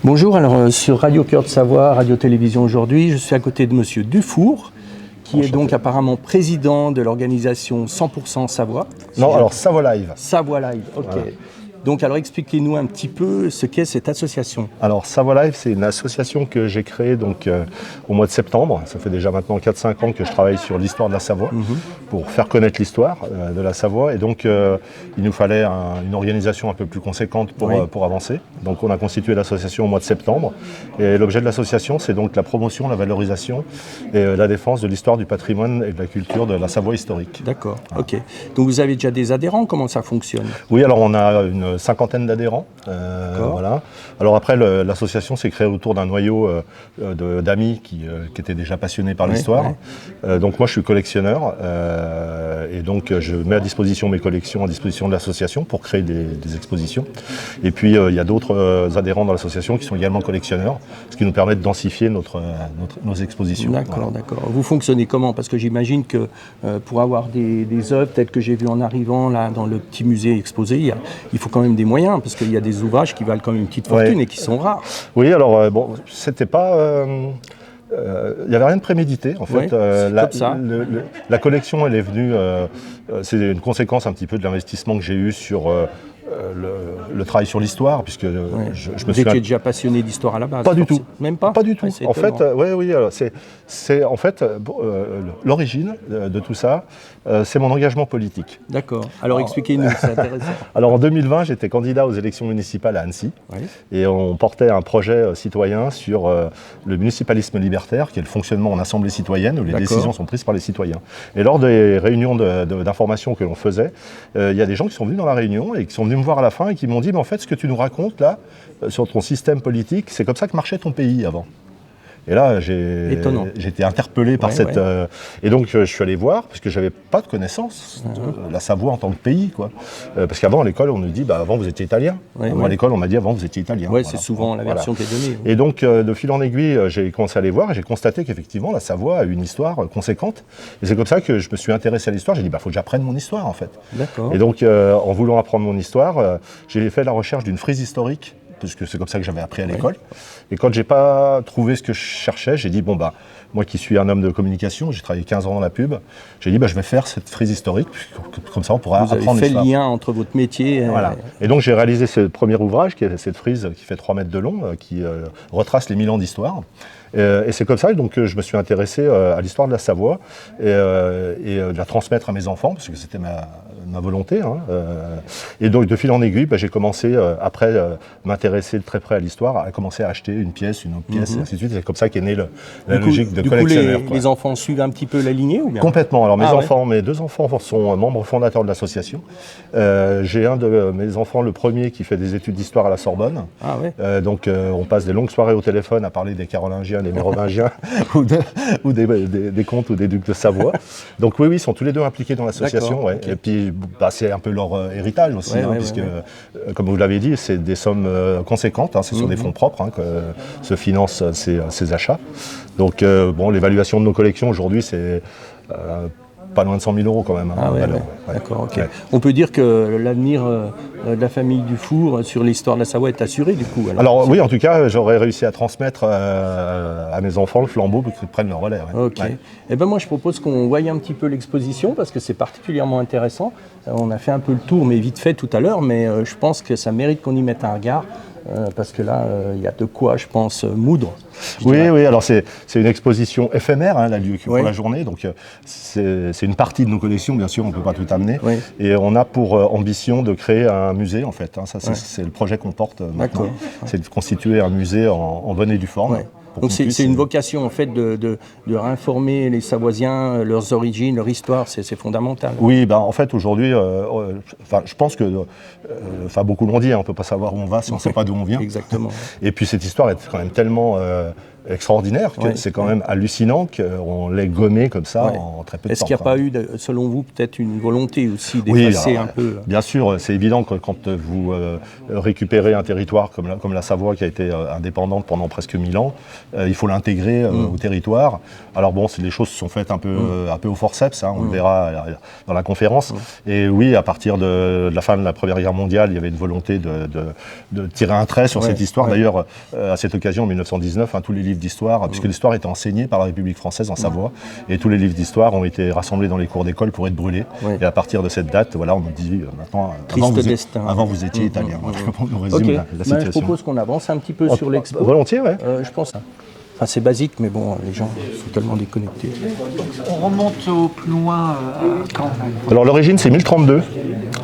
Bonjour, alors sur Radio Cœur de Savoie, Radio-Télévision aujourd'hui, je suis à côté de Monsieur Dufour, qui est donc apparemment président de l'organisation 100% Savoie. Non, alors Savoie Live. Savoie Live, ok. Voilà. Donc alors expliquez-nous un petit peu ce qu'est cette association. Alors Savoie Live, c'est une association que j'ai créée donc, au mois de septembre. Ça fait déjà maintenant 4-5 ans que je travaille sur l'histoire de la Savoie, pour faire connaître l'histoire de la Savoie. Et donc il nous fallait une organisation un peu plus conséquente pour avancer. Donc on a constitué l'association au mois de septembre. Et l'objet de l'association, c'est donc la promotion, la valorisation et la défense de l'histoire, du patrimoine et de la culture de la Savoie historique. D'accord, ok. Donc vous avez déjà des adhérents, comment ça fonctionne? Oui, alors on a une cinquantaine d'adhérents. Voilà. Alors après, l'association s'est créée autour d'un noyau d'amis qui étaient déjà passionnés par l'histoire. Donc moi, je suis collectionneur et donc je mets à disposition mes collections à disposition de l'association pour créer des expositions. Et puis il y a d'autres adhérents dans l'association qui sont également collectionneurs, ce qui nous permet de densifier nos expositions. D'accord, voilà. d'accord. Vous fonctionnez comment? Parce que j'imagine que pour avoir des œuvres telles que j'ai vues en arrivant là dans le petit musée exposé, il faut quand même des moyens, parce qu'il y a des ouvrages qui valent quand même une petite fortune et qui sont rares. Oui, alors bon, c'était pas... il n'y avait rien de prémédité en fait. La collection, elle est venue, c'est une conséquence un petit peu de l'investissement que j'ai eu sur le travail sur l'histoire, puisque je me suis... Vous étiez déjà passionné d'histoire à la base? Pas du tout. Même pas? Pas du tout. Ouais, en fait, c'est en fait l'origine de tout ça, c'est mon engagement politique. D'accord. Alors expliquez-nous, c'est intéressant. Alors en 2020, j'étais candidat aux élections municipales à Annecy, et on portait un projet citoyen sur le municipalisme libertaire, qui est le fonctionnement en assemblée citoyenne, où les décisions sont prises par les citoyens. Et lors des réunions d'information que l'on faisait, il y a des gens qui sont venus dans la réunion et qui sont venus me voir à la fin et qui m'ont dit mais en fait ce que tu nous racontes là sur ton système politique, c'est comme ça que marchait ton pays avant. Et là, j'ai été interpellé par cette... et donc, je suis allé voir, parce que je n'avais pas de connaissance de la Savoie en tant que pays, quoi. Parce qu'avant, à l'école, on nous dit, bah, avant, vous étiez italien. Moi, à l'école, on m'a dit, avant, vous étiez italien. Oui, c'est souvent la version qui est donnée. Et donc, de fil en aiguille, j'ai commencé à aller voir, et j'ai constaté qu'effectivement, la Savoie a une histoire conséquente. Et c'est comme ça que je me suis intéressé à l'histoire. J'ai dit, bah, faut que j'apprenne mon histoire, en fait. Et donc, en voulant apprendre mon histoire, j'ai fait la recherche d'une frise historique, parce que c'est comme ça que j'avais appris à l'école. Et quand j'ai pas trouvé ce que je cherchais, j'ai dit, bon bah, moi qui suis un homme de communication, j'ai travaillé 15 ans dans la pub, j'ai dit, bah, je vais faire cette frise historique, comme ça on pourra apprendre l'histoire. Vous avez fait le lien entre votre métier... Voilà. Et donc j'ai réalisé ce premier ouvrage, qui est cette frise qui fait 3 mètres de long, qui retrace les 1000 ans d'histoire. Et c'est comme ça donc, que je me suis intéressé à l'histoire de la Savoie et de la transmettre à mes enfants, parce que c'était ma volonté. Et donc de fil en aiguille, j'ai commencé, après m'intéresser de très près à l'histoire, à commencer à acheter une pièce, une autre pièce, et ainsi de suite. C'est comme ça qu'est née la logique de collectionneur. Les enfants suivent un petit peu la lignée ou bien? Complètement. Alors mes 2 enfants sont membres fondateurs de l'association. J'ai un de mes enfants, le premier, qui fait des études d'histoire à la Sorbonne. Donc on passe des longues soirées au téléphone à parler des Carolingiens, des Mérovingiens ou des comtes ou des ducs de Savoie. Donc oui, ils sont tous les deux impliqués dans l'association. Et puis c'est un peu leur héritage aussi, puisque comme vous l'avez dit, c'est des sommes conséquentes, ce sont des fonds propres que se financent ces achats. Donc bon, l'évaluation de nos collections aujourd'hui, c'est pas loin de 100 000 € quand même. D'accord, ok. On peut dire que l'avenir de la famille Dufour sur l'histoire de la Savoie est assuré du coup. Alors oui, en tout cas, j'aurais réussi à transmettre à mes enfants le flambeau pour qu'ils prennent le relais. Ok. Et ben moi je propose qu'on voie un petit peu l'exposition parce que c'est particulièrement intéressant. On a fait un peu le tour, mais vite fait tout à l'heure, mais je pense que ça mérite qu'on y mette un regard. Parce que là, il y a de quoi, je pense, moudre. Oui, alors c'est une exposition éphémère, elle a lieu pour la journée, donc c'est une partie de nos collections, bien sûr, on ne peut pas tout amener. Et on a pour ambition de créer un musée, en fait. Ça, c'est le projet qu'on porte maintenant. C'est de constituer un musée en bonne et due forme. Donc c'est une vocation en fait de réinformer les Savoisiens, leurs origines, leur histoire, c'est fondamental. Oui, en fait aujourd'hui, je pense que, beaucoup l'ont dit, on ne peut pas savoir où on va si on ne sait pas d'où on vient. Exactement. Et puis cette histoire est quand même tellement extraordinaire. C'est quand même hallucinant qu'on l'ait gommé comme ça en très peu de temps. Est-ce qu'il n'y a pas eu, selon vous, peut-être une volonté aussi d'effacer un peu Bien sûr, c'est évident que quand vous récupérez un territoire comme la Savoie qui a été indépendante pendant presque 1000 ans, il faut l'intégrer au territoire. Alors bon, les choses se sont faites un peu au forceps, on le verra dans la conférence. Et oui, à partir de la fin de la Première Guerre mondiale, il y avait une volonté de tirer un trait sur cette histoire. D'ailleurs, à cette occasion, en 1919, tous les livres d'histoire, puisque l'histoire était enseignée par la République française en Savoie, et tous les livres d'histoire ont été rassemblés dans les cours d'école pour être brûlés. Et à partir de cette date, voilà, on nous dit maintenant, avant vous étiez italien. On nous résume la situation. Je propose qu'on avance un petit peu sur l'expo. Volontiers, je pense. Enfin, c'est basique, mais bon, les gens sont tellement déconnectés. On remonte au plus loin quand même. Alors l'origine, c'est 1032,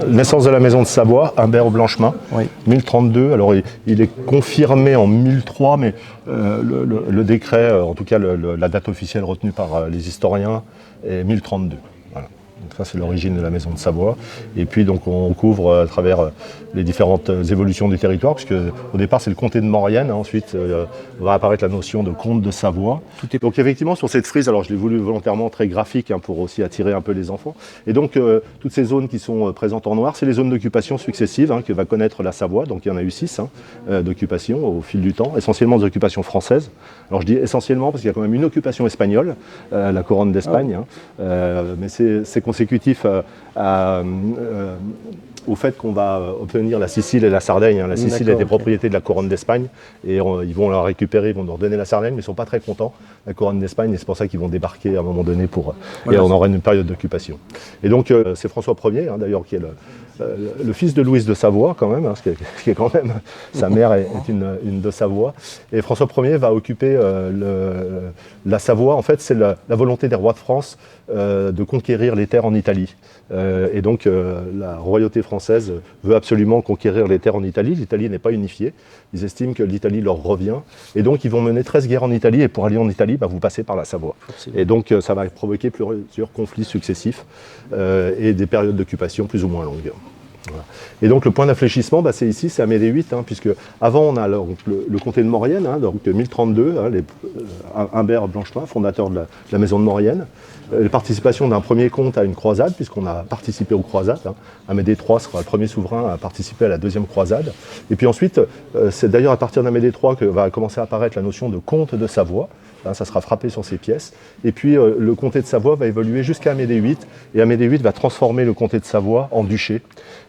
naissance de la maison de Savoie, Humbert au Blanchemin. 1032, alors il est confirmé en 1003, mais le décret, en tout cas la date officielle retenue par les historiens, est 1032. Voilà. Donc ça, c'est l'origine de la maison de Savoie. Et puis donc on couvre à travers les différentes évolutions du territoire, puisque au départ c'est le comté de Maurienne, ensuite va apparaître la notion de comte de Savoie. Donc effectivement sur cette frise, alors je l'ai voulu volontairement très graphique pour aussi attirer un peu les enfants. Et donc toutes ces zones qui sont présentes en noir, c'est les zones d'occupation successives que va connaître la Savoie. Donc il y en a eu 6 d'occupation au fil du temps, essentiellement des occupations françaises. Alors je dis essentiellement parce qu'il y a quand même une occupation espagnole, la couronne d'Espagne, mais c'est consécutif au fait qu'on va obtenir la Sicile et la Sardaigne. La Sicile était propriété de la couronne d'Espagne et ils vont la récupérer, ils vont nous redonner la Sardaigne, mais ils ne sont pas très contents, la couronne d'Espagne, et c'est pour ça qu'ils vont débarquer à un moment donné et on aura une période d'occupation. Et donc c'est François Ier, d'ailleurs, qui est le fils de Louise de Savoie quand même, ce qui est quand même, sa mère est une de Savoie. Et François Ier va occuper la Savoie. En fait, c'est la volonté des rois de France de conquérir les terres en Italie. Et donc la royauté française veut absolument conquérir les terres en Italie. L'Italie n'est pas unifiée. Ils estiment que l'Italie leur revient. Et donc ils vont mener 13 guerres en Italie. Et pour aller en Italie, vous passez par la Savoie. Et donc ça va provoquer plusieurs conflits successifs et des périodes d'occupation plus ou moins longues. Voilà. Et donc le point d'infléchissement, c'est ici, c'est Amédée VIII, puisque avant on a le comté de Maurienne, donc 1032, Humbert Blanchemin, fondateur de la maison de Maurienne, la participation d'un premier comte à une croisade, puisqu'on a participé aux croisades. Amédée III sera le premier souverain à participer à la deuxième croisade. Et puis ensuite, c'est d'ailleurs à partir d'Amédée III que va commencer à apparaître la notion de comte de Savoie. Ça sera frappé sur ses pièces. Et puis le comté de Savoie va évoluer jusqu'à Amédée VIII. Et Amédée VIII va transformer le comté de Savoie en duché.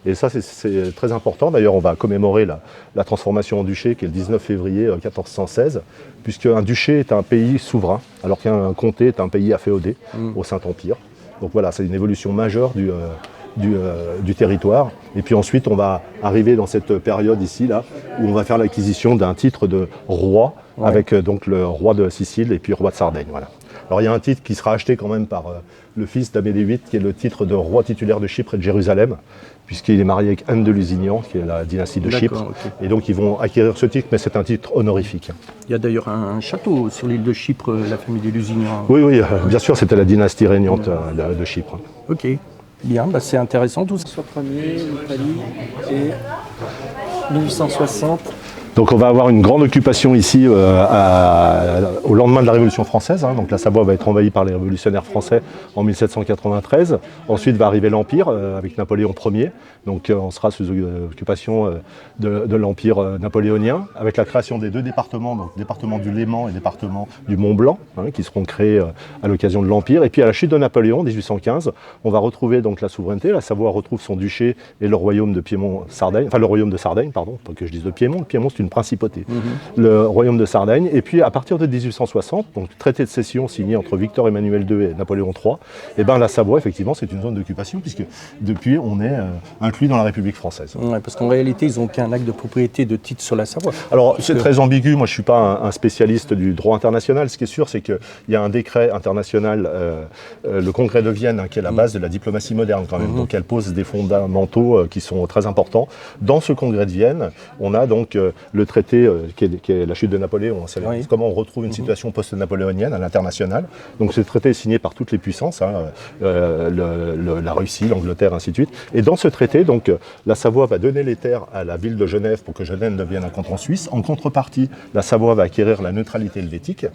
Et ça, c'est très important. D'ailleurs, on va commémorer la transformation en duché, qui est le 19 février 1416, puisque un duché est un pays souverain, alors qu'un comté est un pays afféodé au Saint-Empire. Donc voilà, c'est une évolution majeure du territoire. Et puis ensuite, on va arriver dans cette période ici, où on va faire l'acquisition d'un titre de roi, avec donc le roi de Sicile et puis le roi de Sardaigne. Voilà. Alors il y a un titre qui sera acheté quand même par le fils d'Amédée VIII, qui est le titre de roi titulaire de Chypre et de Jérusalem, puisqu'il est marié avec Anne de Lusignan, qui est la dynastie de Chypre. Et donc ils vont acquérir ce titre, mais c'est un titre honorifique. Il y a d'ailleurs un château sur l'île de Chypre, la famille des Lusignan. Oui, bien sûr, c'était la dynastie régnante de Chypre. Ok, bien, c'est intéressant tout ça. François Ier, l'Italie, et 1860. Donc on va avoir une grande occupation ici au lendemain de la Révolution française. Donc la Savoie va être envahie par les révolutionnaires français en 1793. Ensuite va arriver l'Empire avec Napoléon Ier. Donc on sera sous occupation de l'Empire napoléonien, avec la création des deux départements, donc département du Léman et département du Mont-Blanc, qui seront créés à l'occasion de l'Empire. Et puis à la chute de Napoléon, en 1815, on va retrouver donc la souveraineté. La Savoie retrouve son duché et le royaume de Piémont-Sardaigne, enfin le royaume de Sardaigne, pardon, pas que je dise de Piémont. Le Piémont, c'est une principauté. Le royaume de Sardaigne. Et puis à partir de 1860, donc traité de cession signé entre Victor Emmanuel II et Napoléon III, et la Savoie, effectivement, c'est une zone d'occupation, puisque depuis, on est inclus dans la République française. Ouais, parce qu'en réalité, ils n'ont qu'un acte de propriété de titre sur la Savoie. Alors, c'est très ambigu. Moi, je ne suis pas un spécialiste du droit international. Ce qui est sûr, c'est qu'il y a un décret international, le Congrès de Vienne, qui est la base de la diplomatie moderne, quand même. Donc, elle pose des fondamentaux qui sont très importants. Dans ce Congrès de Vienne, on a donc le traité qui est la chute de Napoléon. C'est comment on retrouve une Mhm. situation post-napoléonienne à l'international. Donc ce traité est signé par toutes les puissances, hein, la Russie, l'Angleterre, ainsi de suite. Et dans ce traité, donc, la Savoie va donner les terres à la ville de Genève pour que Genève devienne un canton suisse. En contrepartie, la Savoie va acquérir la neutralité helvétique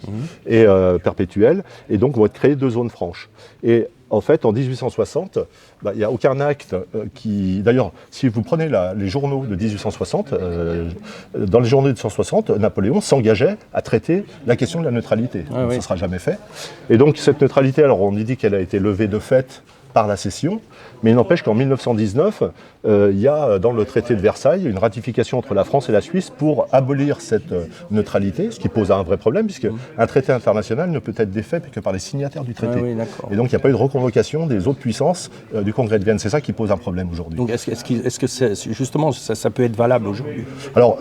et perpétuelle, et donc vont être créées 2 zones franches. Et en fait, en 1860, il n'y a aucun acte qui... D'ailleurs, si vous prenez les journaux de 1860, dans les journaux de 1860, Napoléon s'engageait à traiter la question de la neutralité. Ça ne sera jamais fait. Et donc, cette neutralité, alors on dit qu'elle a été levée de fait par la cession, mais il n'empêche qu'en 1919, il y a dans le traité de Versailles une ratification entre la France et la Suisse pour abolir cette neutralité, ce qui pose un vrai problème, puisque un traité international ne peut être défait que par les signataires du traité. Et donc il n'y a pas eu de reconvocation des autres puissances du Congrès de Vienne. C'est ça qui pose un problème aujourd'hui. Donc est-ce que justement ça peut être valable aujourd'hui? Alors,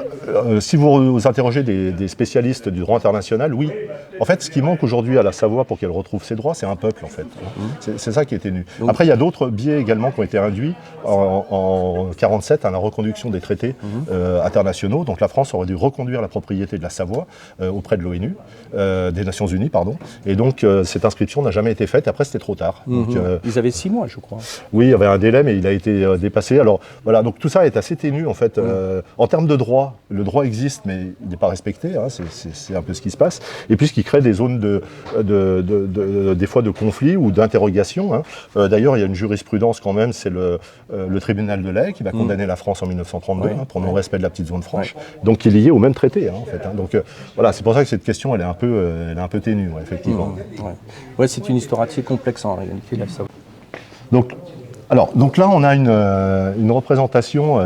si vous interrogez des spécialistes du droit international, oui. En fait, ce qui manque aujourd'hui à la Savoie pour qu'elle retrouve ses droits, c'est un peuple, en fait. C'est ça qui est ténu. Après, il y a d'autres biais également qui ont été induits en 1947 à la reconduction des traités internationaux. Donc la France aurait dû reconduire la propriété de la Savoie auprès de l'ONU, des Nations Unies, pardon. Et donc cette inscription n'a jamais été faite. Après, c'était trop tard. Donc, ils avaient 6 mois, je crois. Oui, il y avait un délai, mais il a été dépassé. Alors voilà, donc tout ça est assez ténu, en fait. En termes de droit, le droit existe, mais il n'est pas respecté. Hein, c'est un peu ce qui se passe. Et puis, ce qui crée des zones des fois de conflit ou d'interrogation. Hein. D'ailleurs, il y a une jurisprudence quand même, c'est le tribunal de l'Haye qui va condamner la France en 1932 pour non-respect de la petite zone franche, donc qui est lié au même traité, hein, en fait. Hein. Donc voilà, c'est pour ça que cette question, elle est un peu ténue, effectivement. Ouais, c'est une histoire assez complexe en réalité, la Savoie. Donc là, on a une représentation.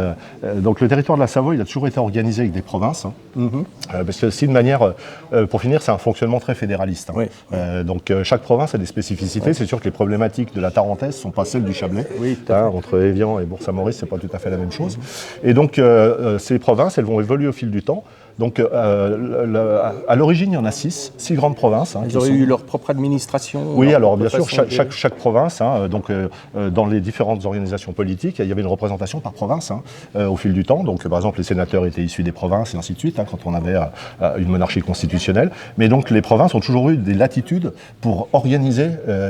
Donc le territoire de la Savoie, il a toujours été organisé avec des provinces. Hein, parce que c'est une manière, pour finir, c'est un fonctionnement très fédéraliste. Hein. Donc chaque province a des spécificités. C'est sûr que les problématiques de la Tarentaise ne sont pas celles du Chablais. Entre Évian et Bourg-Saint-Maurice, ce n'est pas tout à fait la même chose. Et donc ces provinces, elles vont évoluer au fil du temps. Donc, à l'origine, il y en a 6 grandes provinces. Hein, ils auraient eu leur propre administration. Oui, alors bien sûr, chaque province, hein, donc dans les différentes organisations politiques, il y avait une représentation par province hein, au fil du temps. Donc, par exemple, les sénateurs étaient issus des provinces et ainsi de suite, hein, quand on avait une monarchie constitutionnelle. Mais donc, les provinces ont toujours eu des latitudes pour organiser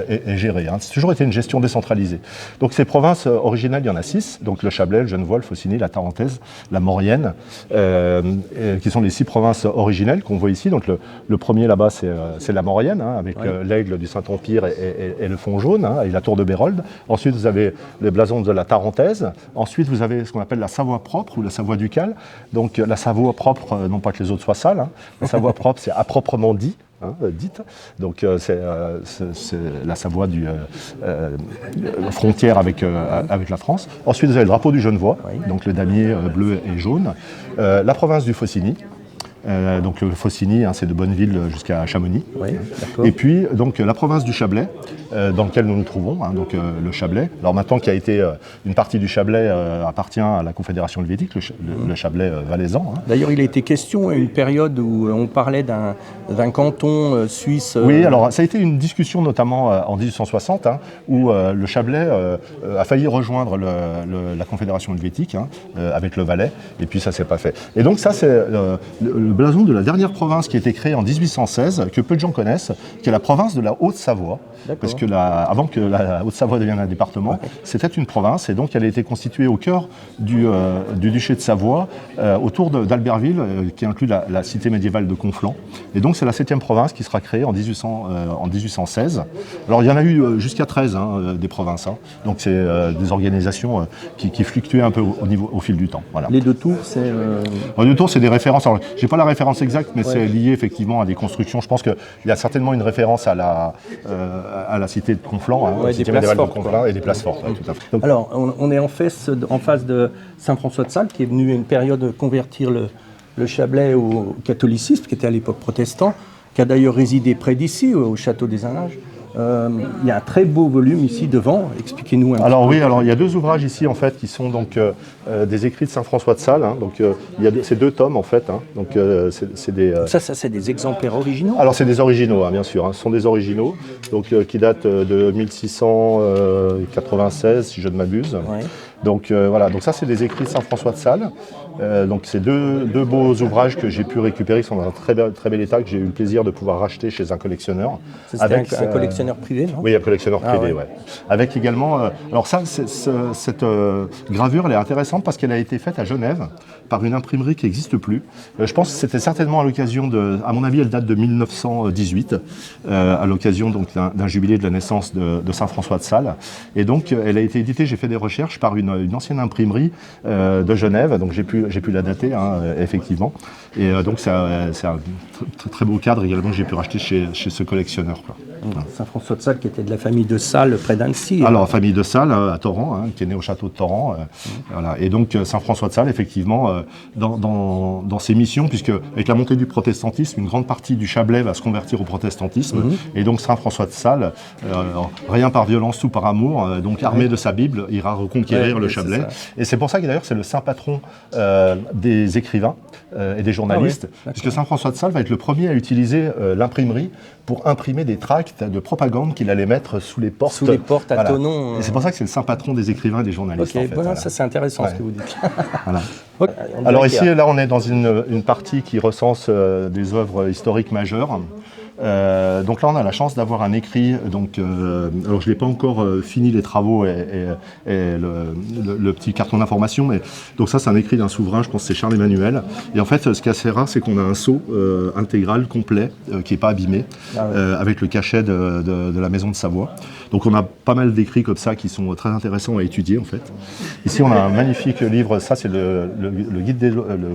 et gérer. Hein. C'est toujours été une gestion décentralisée. Donc, ces provinces originales, il y en a 6. Donc, le Chablais, le Genevois, le Faucigny, la Tarentaise, la Maurienne, qui sont les 6 provinces originelles qu'on voit ici. Donc le premier là-bas, c'est la Maurienne, hein, avec l'aigle du Saint-Empire et le fond jaune, hein, et la tour de Bérold. Ensuite, vous avez les blasons de la Tarentaise. Ensuite, vous avez ce qu'on appelle la Savoie propre ou la Savoie ducale. Donc la Savoie propre, non pas que les autres soient sales, hein. La Savoie propre, c'est à proprement dit. Hein, dite. Donc c'est la Savoie frontière avec la France. Ensuite, vous avez le drapeau du Genevois, donc le damier bleu et jaune. La province du Faucigny. Donc le Faucigny, hein, c'est de Bonneville jusqu'à Chamonix. Et puis donc la province du Chablais, dans laquelle nous nous trouvons, hein, donc le Chablais. Alors maintenant qu'il y a été une partie du Chablais appartient à la Confédération helvétique, le Chablais valaisan. Hein. D'ailleurs, il a été question à une période où on parlait d'un canton suisse. Oui, alors ça a été une discussion notamment en 1860, hein, où le Chablais a failli rejoindre la Confédération helvétique hein, avec le Valais, et puis ça s'est pas fait. Et donc ça c'est le blason de la dernière province qui a été créée en 1816, que peu de gens connaissent, qui est la province de la Haute-Savoie. Parce que avant que la Haute-Savoie devienne un département, c'était une province, et donc elle a été constituée au cœur du duché de Savoie, autour d'Albertville, qui inclut la cité médiévale de Conflans. Et donc c'est la 7e province qui sera créée en 1816. Alors il y en a eu jusqu'à 13 hein, des provinces, hein. Donc c'est des organisations qui fluctuaient un peu au fil du temps. Voilà. Les 2 tours, c'est... Les 2 tours, c'est des références. Alors, j'ai pas la référence exacte, mais c'est lié effectivement à des constructions. Je pense qu'il y a certainement une référence à la cité de Conflans, hein, la cité médiévale de Conflans, et des places fortes. Tout à fait. Donc, alors, on est en face de Saint-François-de-Sales, qui est venu à une période convertir le Chablais au catholicisme, qui était à l'époque protestant, qui a d'ailleurs résidé près d'ici, au château des Inlages. Il y a un très beau volume ici devant. Expliquez-nous un petit peu. Oui, alors il y a 2 ouvrages ici en fait qui sont donc des écrits de Saint-François-de-Sales. Hein, donc il y a ces 2 tomes en fait. Hein, donc c'est des. Ça c'est des exemplaires originaux. Alors c'est des originaux, hein, bien sûr. Hein, ce sont des originaux, donc qui datent de 1696, si je ne m'abuse. Donc voilà. Donc ça c'est des écrits de Saint-François-de-Sales. Donc c'est deux beaux ouvrages que j'ai pu récupérer, qui sont dans un très bel état, que j'ai eu le plaisir de pouvoir racheter chez un collectionneur. C'était un collectionneur privé, non? Oui, un collectionneur privé, ouais. Avec également... alors ça, cette gravure, elle est intéressante parce qu'elle a été faite à Genève par une imprimerie qui n'existe plus. Je pense que c'était certainement à l'occasion de... À mon avis, elle date de 1918, à l'occasion donc d'un jubilé de la naissance de Saint François de Sales. Et donc, elle a été éditée, j'ai fait des recherches, par une ancienne imprimerie de Genève. Donc j'ai pu la dater, effectivement. Et donc c'est un très beau cadre également que j'ai pu racheter chez ce collectionneur, quoi. Voilà. Saint François de Sales, qui était de la famille de Sales, près d'Annecy. Alors, famille de Sales, à Torrent, qui est né au château de Torrent. Voilà. Et donc, Saint François de Sales, effectivement, dans ses missions, puisque avec la montée du protestantisme, une grande partie du Chablais va se convertir au protestantisme. Et donc, Saint François de Sales, rien par violence, tout par amour, donc armé de sa Bible, ira reconquérir le Chablais. Et c'est pour ça que d'ailleurs, c'est le saint patron des écrivains et des journalistes, puisque Saint François de Sales va être le premier à utiliser l'imprimerie pour imprimer des tracts de propagande qu'il allait mettre sous les portes. Sous les portes à Thonon. Et c'est pour ça que c'est le saint patron des écrivains et des journalistes. Ok, en fait, voilà. Ça c'est intéressant ce que vous dites. Voilà. Alors ici, là, on est dans une partie qui recense des œuvres historiques majeures. Donc là, on a la chance d'avoir un écrit. Donc, alors, je n'ai pas encore fini les travaux et le petit carton d'information, mais donc ça, c'est un écrit d'un souverain. Je pense que c'est Charles Emmanuel. Et en fait, ce qui est assez rare, c'est qu'on a un sceau intégral, complet, qui n'est pas abîmé, avec le cachet de la maison de Savoie. Donc, on a pas mal d'écrits comme ça qui sont très intéressants à étudier, en fait. Ici, on a un magnifique livre. Ça, c'est le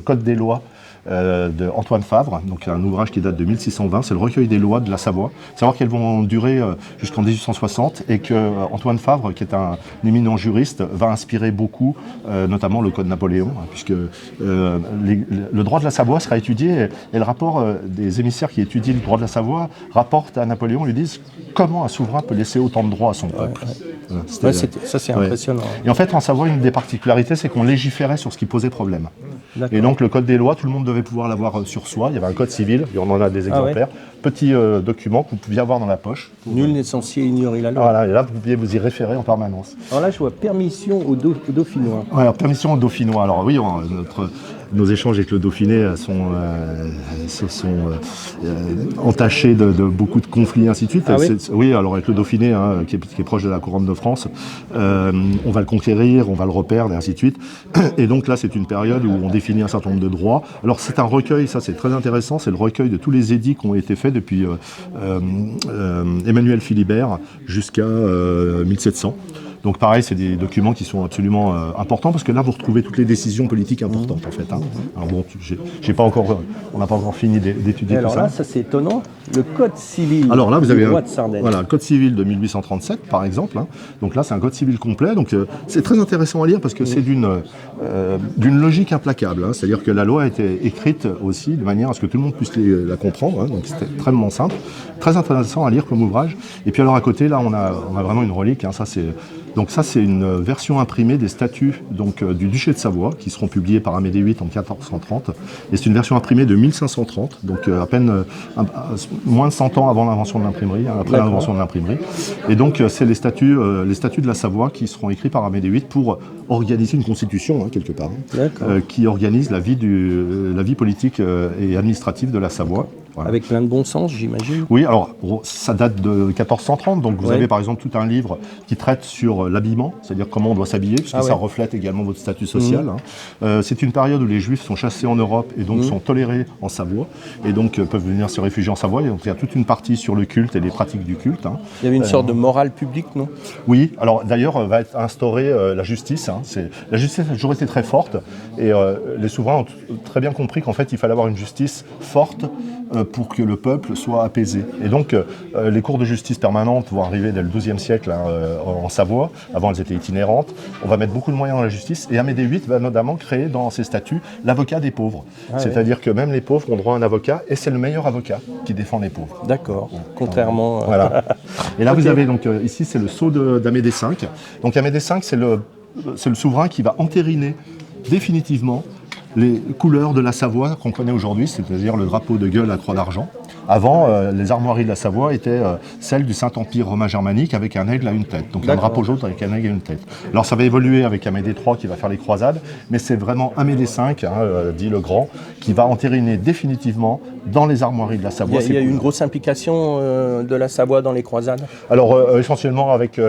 Code des lois de Antoine Favre, donc un ouvrage qui date de 1620, c'est le recueil des lois de la Savoie. Savoir qu'elles vont durer jusqu'en 1860 et que Antoine Favre, qui est un éminent juriste, va inspirer beaucoup, notamment le Code Napoléon, puisque le droit de la Savoie sera étudié et le rapport des émissaires qui étudient le droit de la Savoie rapportent à Napoléon, lui disent comment un souverain peut laisser autant de droits à son peuple. Voilà, ça c'est impressionnant. Et en fait, en Savoie, une des particularités, c'est qu'on légiférait sur ce qui posait problème. Et donc le Code des lois, tout le monde devait pouvoir l'avoir sur soi. Il y avait un code civil, et on en a des exemplaires. Petit document que vous pouviez avoir dans la poche. Nul n'est censé ignorer la loi. Voilà, et là, vous pouviez vous y référer en permanence. Alors là, je vois permission au Dauphinois. Ouais, alors, permission au Dauphinois. Alors oui, nos échanges avec le Dauphiné sont entachés de beaucoup de conflits, ainsi de suite. Ah oui, alors avec le Dauphiné, qui est proche de la couronne de France, on va le conquérir, on va le reperdre, et ainsi de suite. Et donc là, c'est une période où on définit un certain nombre de droits. Alors c'est un recueil, ça c'est très intéressant, c'est le recueil de tous les édits qui ont été faits depuis Emmanuel Philibert jusqu'à 1700. Donc pareil, c'est des documents qui sont absolument importants parce que là, vous retrouvez toutes les décisions politiques importantes en fait. Alors bon, on n'a pas encore fini d'étudier tout ça. Alors là, ça c'est étonnant, le Code civil alors là, vous avez du roi de Sardaigne. Voilà, Code civil de 1837 par exemple. Donc là, c'est un Code civil complet. Donc c'est très intéressant à lire parce que c'est d'une logique implacable. C'est-à-dire que la loi a été écrite aussi de manière à ce que tout le monde puisse la comprendre. Donc c'est extrêmement simple, très intéressant à lire comme ouvrage. Et puis alors à côté, là, on a vraiment une relique. Donc ça, c'est une version imprimée des statuts du duché de Savoie qui seront publiés par Amédée VIII en 1430. Et c'est une version imprimée de 1530, donc à peine moins de 100 ans avant l'invention de l'imprimerie, après l'invention de l'imprimerie. Et donc c'est les statuts de la Savoie qui seront écrits par Amédée VIII pour organiser une constitution, quelque part, qui organise la vie politique et administrative de la Savoie. Voilà. Avec plein de bon sens, j'imagine. Oui, alors ça date de 1430, donc vous avez par exemple tout un livre qui traite sur l'habillement, c'est-à-dire comment on doit s'habiller, puisque ça reflète également votre statut social. C'est une période où les Juifs sont chassés en Europe et donc sont tolérés en Savoie, et donc peuvent venir se réfugier en Savoie. Et donc il y a toute une partie sur le culte et les pratiques du culte. Il y avait une sorte de morale publique, non? Oui, alors d'ailleurs va être instaurée la justice. La justice a toujours été très forte, et les souverains ont très bien compris qu'en fait il fallait avoir une justice forte pour que le peuple soit apaisé. Et donc, les cours de justice permanentes vont arriver dès le XIIe siècle en Savoie. Avant, elles étaient itinérantes. On va mettre beaucoup de moyens dans la justice. Et Amédée VIII va notamment créer dans ses statuts l'avocat des pauvres. C'est-à-dire que même les pauvres ont droit à un avocat, et c'est le meilleur avocat qui défend les pauvres. D'accord. Contrairement... Voilà. Et là, vous avez donc, ici, c'est le sceau d'Amédée V. Donc Amédée V, c'est le souverain qui va entériner définitivement les couleurs de la Savoie qu'on connaît aujourd'hui, c'est-à-dire le drapeau de gueule à croix d'argent, Avant, les armoiries de la Savoie étaient celles du Saint-Empire romain germanique avec un aigle à une tête. Donc un drapeau jaune avec un aigle à une tête. Alors ça va évoluer avec Amédée III qui va faire les croisades, mais c'est vraiment Amédée V, dit le Grand, qui va entériner définitivement dans les armoiries de la Savoie. Il y a eu une grosse implication de la Savoie dans les croisades? Alors essentiellement avec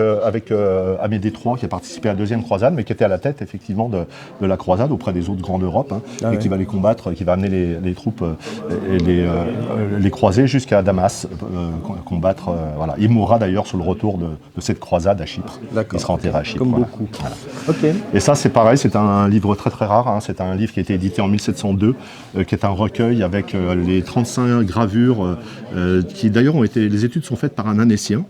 Amédée III qui a participé à la deuxième croisade, mais qui était à la tête effectivement de la croisade auprès des autres grands d'Europe, et qui va les combattre, qui va amener les troupes et les croiser jusqu'à Damas, combattre. Voilà. Il mourra d'ailleurs sur le retour de cette croisade à Chypre. Il sera enterré à Chypre. Comme beaucoup. Voilà. Okay. Et ça c'est pareil, c'est un livre très très rare, c'est un livre qui a été édité en 1702, qui est un recueil avec les 35 gravures qui d'ailleurs ont été, les études sont faites par un Annécien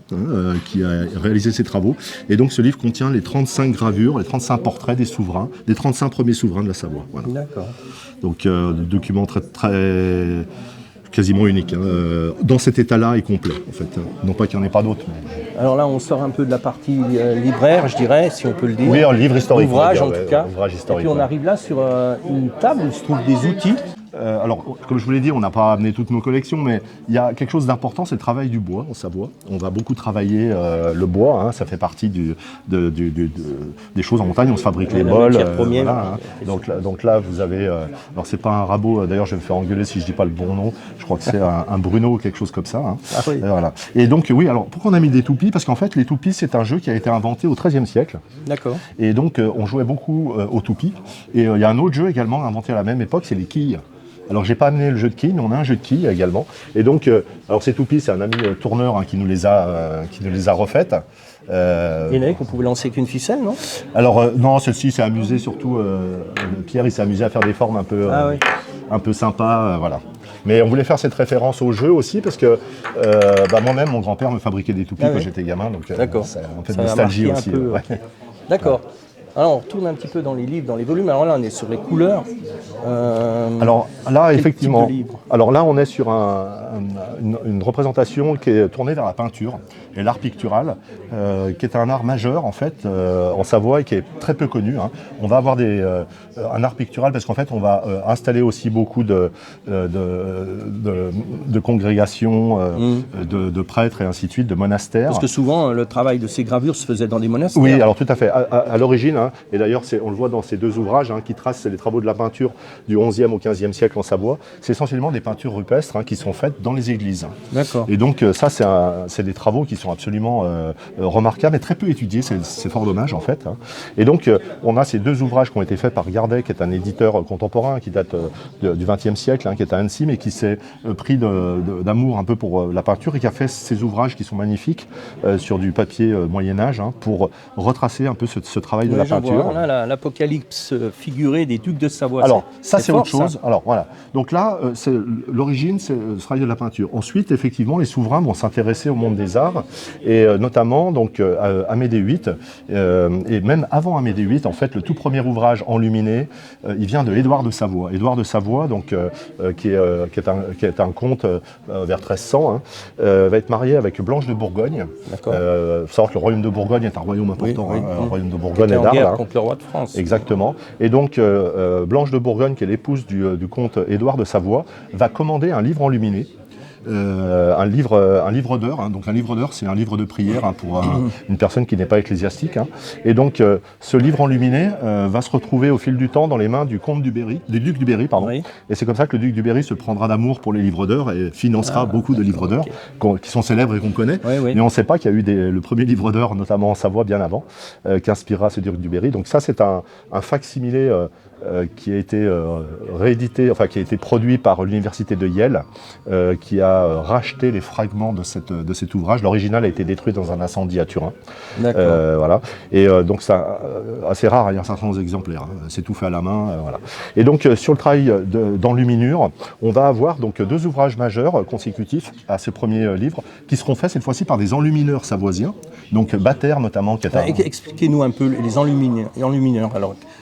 qui a réalisé ces travaux, et donc ce livre contient les 35 gravures, les 35 portraits des souverains, des 35 premiers souverains de la Savoie. Voilà. D'accord. Donc document très quasiment unique, dans cet état-là et complet en fait. Non pas qu'il n'y en ait pas d'autres. Mais... Alors là, on sort un peu de la partie libraire, je dirais, si on peut le dire. Oui, un livre historique. Ouvrage en tout cas. Ouvrage historique, et puis on arrive là sur une table où se trouvent des outils. Alors, comme je vous l'ai dit, on n'a pas amené toutes nos collections, mais il y a quelque chose d'important, c'est le travail du bois en Savoie. On va beaucoup travailler le bois, ça fait partie des choses en montagne, on se fabrique les bols. Voilà, donc là, vous avez... alors, c'est pas un rabot, d'ailleurs, je vais me faire engueuler si je dis pas le bon nom, je crois que c'est un Bruno ou quelque chose comme ça. Ah oui. Voilà. Et donc, oui, alors, pourquoi on a mis des toupies? Parce qu'en fait, les toupies, c'est un jeu qui a été inventé au XIIIe siècle. D'accord. Et donc, on jouait beaucoup aux toupies. Et il y a un autre jeu également inventé à la même époque, c'est les quilles. Alors j'ai pas amené le jeu de quilles, mais on a un jeu de quilles également. Et donc, alors ces toupies, c'est un ami tourneur qui nous les a refaites. Il y en avait qu'on pouvait lancer qu'une ficelle, non? Alors non, celle-ci s'est amusée surtout. Pierre, il s'est amusé à faire des formes un peu sympas, voilà. Mais on voulait faire cette référence au jeu aussi parce que moi-même, mon grand-père me fabriquait des toupies quand j'étais gamin, donc ça a un peu de nostalgie aussi. D'accord. Alors on retourne un petit peu dans les livres, dans les volumes. Alors là on est sur les couleurs. Alors là effectivement, alors là on est sur une représentation qui est tournée vers la peinture et l'art pictural, qui est un art majeur en fait en Savoie et qui est très peu connu. On va avoir un art pictural parce qu'en fait on va installer aussi beaucoup de congrégations, de prêtres et ainsi de suite, de monastères. Parce que souvent le travail de ces gravures se faisait dans des monastères. Oui, alors tout à fait. À l'origine, et d'ailleurs on le voit dans ces deux ouvrages qui tracent les travaux de la peinture du XIe au XVe siècle en Savoie, c'est essentiellement des peintures rupestres qui sont faites dans les églises. D'accord. Et donc ça c'est des travaux qui sont absolument remarquables et très peu étudiés, c'est fort dommage en fait. Et donc on a ces deux ouvrages qui ont été faits par Gardet, qui est un éditeur contemporain qui date du XXe siècle, qui est à Annecy, mais qui s'est pris d'amour un peu pour la peinture et qui a fait ces ouvrages qui sont magnifiques sur du papier Moyen-Âge pour retracer un peu ce travail de la peinture. Là, l'apocalypse figurée des ducs de Savoie. Alors, ça c'est autre chose. Alors voilà. Donc là, l'origine, c'est le travail de la peinture. Ensuite, effectivement, les souverains vont s'intéresser au monde des arts, et notamment donc Amédée VIII, et même avant Amédée VIII, en fait, le tout premier ouvrage enluminé, il vient de Édouard de Savoie. Édouard de Savoie, donc qui est un comte vers 1300, va être marié avec Blanche de Bourgogne. D'accord. Faut savoir que le royaume de Bourgogne est un royaume important. Le royaume de Bourgogne est d'Arles. Contre le roi de France. Exactement. Et donc, Blanche de Bourgogne, qui est l'épouse du comte Édouard de Savoie, va commander un livre enluminé. Un livre d'heures. Donc un livre d'heures, c'est un livre de prière pour une personne qui n'est pas ecclésiastique. Et donc ce livre enluminé va se retrouver au fil du temps dans les mains du duc du Berry. Oui. Et c'est comme ça que le duc du Berry se prendra d'amour pour les livres d'heures et financera beaucoup de livres d'heures qui sont célèbres et qu'on connaît. Oui, oui. Mais on ne sait pas qu'il y a eu le premier livre d'heures, notamment en Savoie bien avant, qui inspirera ce duc du Berry. Donc ça, c'est un facsimilé qui a été réédité, enfin qui a été produit par l'université de Yale, qui a racheté les fragments de cet ouvrage. L'original a été détruit dans un incendie à Turin. Voilà. Et donc c'est assez rare, il y a certains exemplaires. C'est tout fait à la main. Voilà. Et donc sur le travail d'enluminure, on va avoir donc deux ouvrages majeurs consécutifs à ce premier livre, qui seront faits cette fois-ci par des enlumineurs savoisiens. Donc Bater notamment, qui est Expliquez-nous un peu les enlumineurs.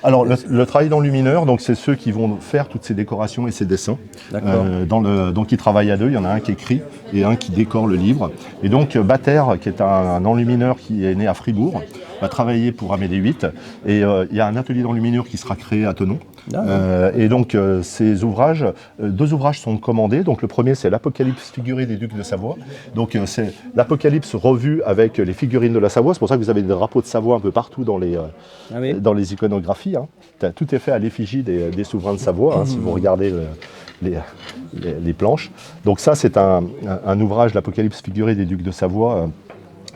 Alors le travail d'enlumineur, donc c'est ceux qui vont faire toutes ces décorations et ces dessins. Donc ils travaillent à deux, il y en a un qui écrit et un qui décore le livre. Et donc Bater, qui est un enlumineur qui est né à Fribourg, va travailler pour Amédée VIII, et il y a un atelier d'enluminure qui sera créé à Thonon. Et donc ces ouvrages, deux ouvrages sont commandés. Donc le premier c'est l'Apocalypse figuré des ducs de Savoie. Donc c'est l'Apocalypse revu avec les figurines de la Savoie. C'est pour ça que vous avez des drapeaux de Savoie un peu partout dans les iconographies. Hein. Tout est fait à l'effigie des souverains de Savoie, si vous regardez les planches. Donc ça c'est un ouvrage, l'Apocalypse figuré des ducs de Savoie,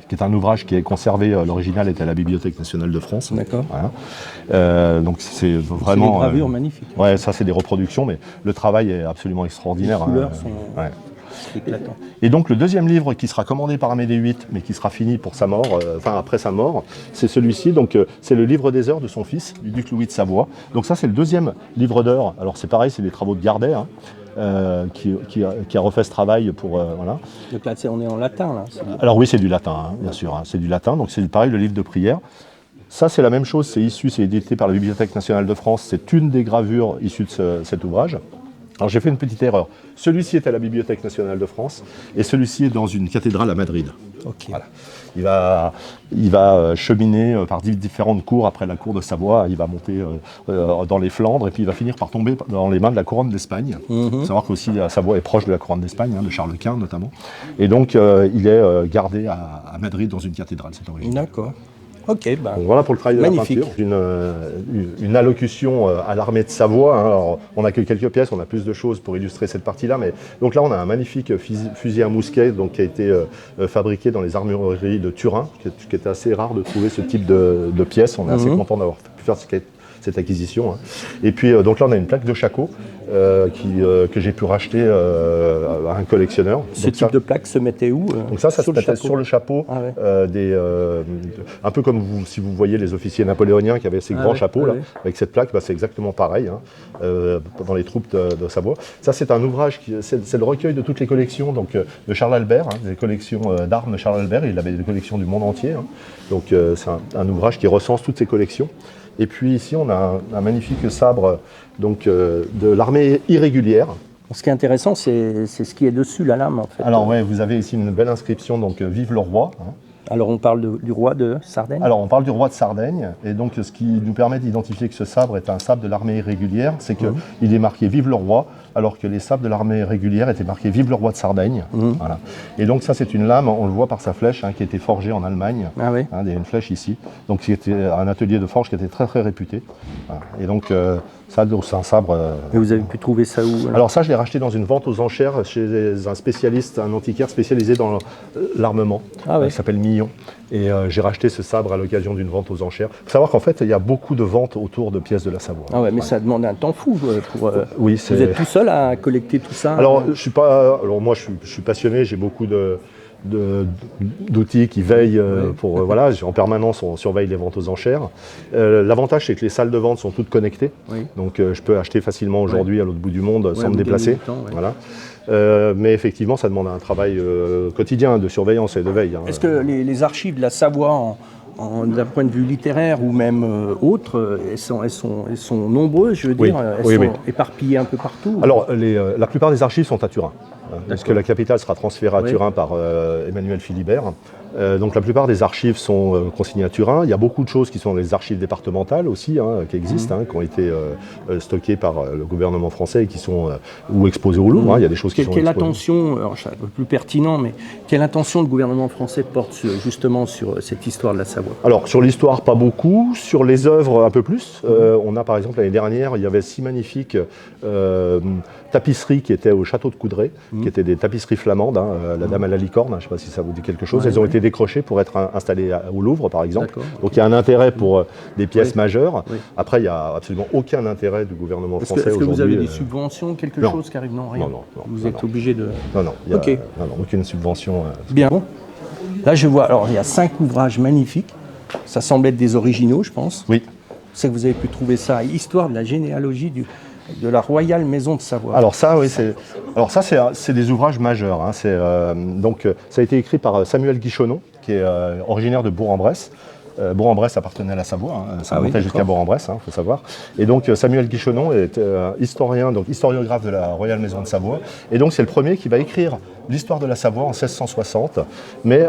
qui est un ouvrage qui est conservé, l'original est à la Bibliothèque nationale de France. D'accord. Voilà. Donc c'est vraiment... C'est des gravures magnifiques. Ouais, ça c'est des reproductions, mais le travail est absolument extraordinaire. Les couleurs sont éclatantes. Et donc le deuxième livre qui sera commandé par Amédée VIII, mais qui sera fini pour sa mort, après sa mort, c'est celui-ci. Donc c'est le livre des heures de son fils, du duc Louis de Savoie. Donc ça c'est le deuxième livre d'heures. Alors c'est pareil, c'est des travaux de Gardet. Qui a refait ce travail pour... voilà. Donc là, on est en latin, là. Alors oui, c'est du latin, bien sûr. C'est du latin, donc c'est pareil, le livre de prière. Ça, c'est la même chose, c'est édité par la Bibliothèque nationale de France. C'est une des gravures issues de cet ouvrage. Alors j'ai fait une petite erreur. Celui-ci est à la Bibliothèque nationale de France et celui-ci est dans une cathédrale à Madrid. Okay. Voilà. Il va cheminer par différentes cours après la cour de Savoie. Il va monter dans les Flandres et puis il va finir par tomber dans les mains de la couronne d'Espagne. Il faut savoir qu'aussi Savoie est proche de la couronne d'Espagne, de Charles Quint notamment. Et donc il est gardé à Madrid dans une cathédrale, c'est original. D'accord. Ok, donc voilà pour le travail de magnifique. la peinture. Une allocution à l'armée de Savoie. Alors, on n'a que quelques pièces, on a plus de choses pour illustrer cette partie-là. Mais donc là, on a un magnifique fusil à mousquet qui a été fabriqué dans les armureries de Turin, qui était assez rare de trouver ce type de pièces. On est assez content d'avoir pu faire cette acquisition. Et puis donc là, on a une plaque de Chaco que j'ai pu racheter à un collectionneur. Ce type de plaque se mettait où Donc ça se mettait sur le chapeau, un peu comme si vous voyez les officiers napoléoniens qui avaient ces grands chapeaux là, avec cette plaque, c'est exactement pareil dans les troupes de Savoie. Ça c'est un ouvrage, c'est le recueil de toutes les collections de Charles Albert, des collections d'armes de Charles Albert. Il avait des collections du monde entier, donc c'est un ouvrage qui recense toutes ces collections. Et puis ici, on a un magnifique sabre de l'armée irrégulière. Ce qui est intéressant, c'est ce qui est dessus, la lame, en fait. Alors, vous avez ici une belle inscription, Vive le roi. Alors, on parle du roi de Sardaigne ? Alors, on parle du roi de Sardaigne. Et donc, ce qui nous permet d'identifier que ce sabre est un sabre de l'armée irrégulière, c'est qu'il est marqué Vive le roi, alors que les sabres de l'armée régulière étaient marqués Vive le roi de Sardaigne. Voilà. Et donc, ça, c'est une lame, on le voit par sa flèche, qui a été forgée en Allemagne. Ah oui. Il y a une flèche ici. Donc, c'était un atelier de forge qui était très, très réputé. Voilà. Et donc, ça, c'est un sabre. Et vous avez pu trouver ça où alors ça, je l'ai racheté dans une vente aux enchères chez un spécialiste, un antiquaire spécialisé dans l'armement, qui s'appelle Millon. Et j'ai racheté ce sabre à l'occasion d'une vente aux enchères. Il faut savoir qu'en fait, il y a beaucoup de ventes autour de pièces de la Savoie. Ah ouais, mais ça demande un temps fou pour. Oui, vous êtes tout seul à collecter tout ça? Alors, moi, je suis passionné. J'ai beaucoup d'outils qui veillent en permanence on surveille les ventes aux enchères. L'avantage c'est que les salles de vente sont toutes connectées, donc je peux acheter facilement aujourd'hui à l'autre bout du monde sans me déplacer. Voilà. Mais effectivement ça demande un travail quotidien de surveillance et de veille. Est-ce que les archives de la Savoie d'un point de vue littéraire ou même autre, elles sont nombreuses, je veux dire, elles sont éparpillées un peu partout? Alors la plupart des archives sont à Turin. Parce que la capitale sera transférée à Turin par Emmanuel Philibert. Donc la plupart des archives sont consignées à Turin. Il y a beaucoup de choses qui sont dans les archives départementales aussi, qui existent, qui ont été stockées par le gouvernement français et qui sont ou exposées au Louvre. Il y a des choses qui sont Quelle attention, alors c'est un peu plus pertinent, mais quelle attention le gouvernement français porte justement sur cette histoire de la Savoie? Alors sur l'histoire, pas beaucoup. Sur les œuvres, un peu plus. On a par exemple l'année dernière, il y avait 6 magnifiques tapisseries qui étaient au château de Coudray, qui étaient des tapisseries flamandes, la Dame à la licorne, je ne sais pas si ça vous dit quelque chose. Elles ont été décrochées pour être installées au Louvre, par exemple. Donc il y a un intérêt pour des pièces majeures. Après, il n'y a absolument aucun intérêt du gouvernement français aujourd'hui. Est-ce que vous avez des subventions, quelque chose qui arrive? Non, rien. Non. Vous êtes obligé de... Non, aucune subvention. Bien. Là, je vois, alors il y a 5 ouvrages magnifiques. Ça semble être des originaux, je pense. Oui. C'est que vous avez pu trouver ça, Histoire de la généalogie de la Royale Maison de Savoie. Alors ça, c'est des ouvrages majeurs. Donc, ça a été écrit par Samuel Guichonon, qui est originaire de Bourg-en-Bresse. Bourg-en-Bresse appartenait à la Savoie, ça montait jusqu'à Bourg-en-Bresse, faut savoir. Et donc Samuel Guichonon est historien, donc historiographe de la Royale Maison de Savoie. Et donc c'est le premier qui va écrire l'histoire de la Savoie en 1660, mais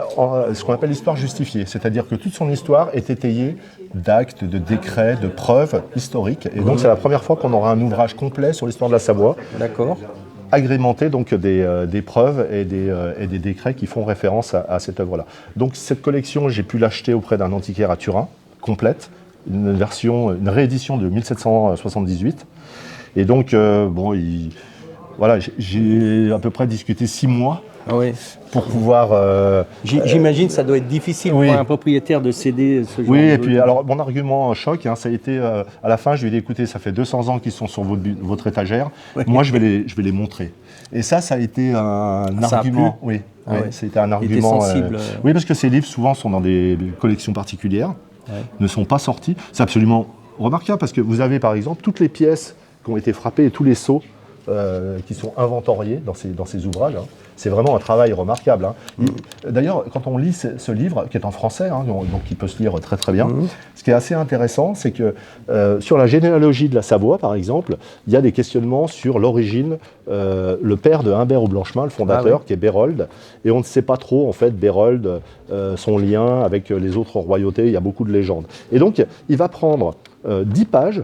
ce qu'on appelle l'histoire justifiée, c'est-à-dire que toute son histoire est étayée d'actes, de décrets, de preuves historiques. Et donc c'est la première fois qu'on aura un ouvrage complet sur l'histoire de la Savoie. D'accord. Agrémenté donc des preuves et des décrets qui font référence à cette œuvre-là. Donc cette collection, j'ai pu l'acheter auprès d'un antiquaire à Turin, complète, une réédition de 1778. Et donc, voilà, j'ai à peu près discuté 6 mois pour pouvoir... J'imagine que ça doit être difficile pour un propriétaire de céder ce genre de... Oui, et puis alors mon argument choc, ça a été, à la fin, je lui ai dit, écoutez, ça fait 200 ans qu'ils sont sur votre étagère, moi je vais les montrer. Et ça a été un argument... Oui, c'était un argument... sensible. Oui, parce que ces livres, souvent, sont dans des collections particulières, ne sont pas sortis. C'est absolument remarquable, parce que vous avez, par exemple, toutes les pièces qui ont été frappées et tous les sceaux qui sont inventoriés dans ces ouvrages. C'est vraiment un travail remarquable. D'ailleurs, quand on lit ce livre, qui est en français, donc il peut se lire très très bien, ce qui est assez intéressant, c'est que sur la généalogie de la Savoie, par exemple, il y a des questionnements sur l'origine, le père de Humbert au Blanchemin, le fondateur, qui est Bérold, et on ne sait pas trop, en fait, Bérold, son lien avec les autres royautés, il y a beaucoup de légendes. Et donc, il va prendre 10 pages